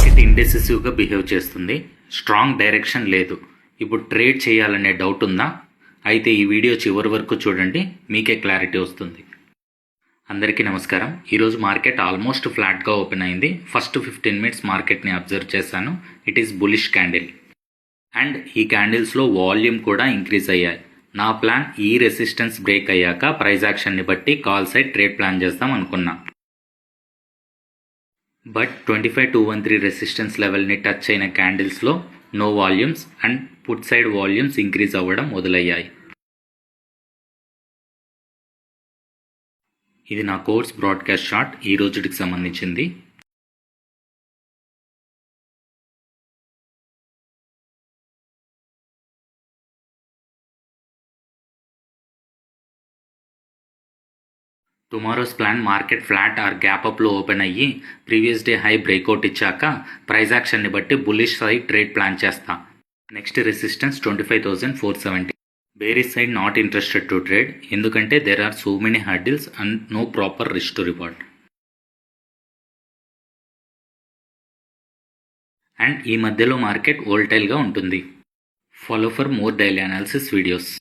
Market ఇండెసిసివ్గా behave చేస్తుంది. Strong direction లేదు. ఇప్పుడు ట్రేడ్ చేయాలనే డౌట్ ఉందా? అయితే ఈ వీడియో చివరి వరకు చూడండి, మీకే క్లారిటీ వస్తుంది. అందరికీ నమస్కారం. ఈరోజు మార్కెట్ ఆల్మోస్ట్ ఫ్లాట్గా ఓపెన్ అయింది. ఫస్ట్ 15 మినిట్స్ మార్కెట్ని అబ్జర్వ్ చేశాను. It is bullish candle and ఈ క్యాండిల్స్లో వాల్యూమ్ కూడా ఇంక్రీజ్ అయ్యాయి. నా ప్లాన్ ఈ రెసిస్టెన్స్ బ్రేక్ అయ్యాక ప్రైస్ యాక్షన్ని బట్టి కాల్ సైడ్ ట్రేడ్ ప్లాన్ చేద్దాం అనుకున్నా. బట్ 25,213 రెసిస్టెన్స్ లెవెల్ని టచ్ అయిన క్యాండిల్స్లో no volumes and put side volumes increase అవ్వడం మొదలయ్యాయి. ఇది నా కోర్స్ బ్రాడ్కాస్ట్ షార్ట్ ఈ రోజుకి సంబంధించింది. Tomorrow's plan market flat or gap అప్లో ఓపెన్ అయ్యి ప్రీవియస్ డే హై బ్రేక్అవుట్ ఇచ్చాక ప్రైస్ యాక్షన్ని బట్టి బుల్లిష్ సైడ్ ట్రేడ్ ప్లాన్ చేస్తా. Next resistance 25,470. Bearish side not interested to trade, ఎందుకంటే there are so many hurdles and no proper risk to reward. And ఈ మధ్యలో market వోల్టైల్గా ఉంటుంది. Follow for more daily analysis videos.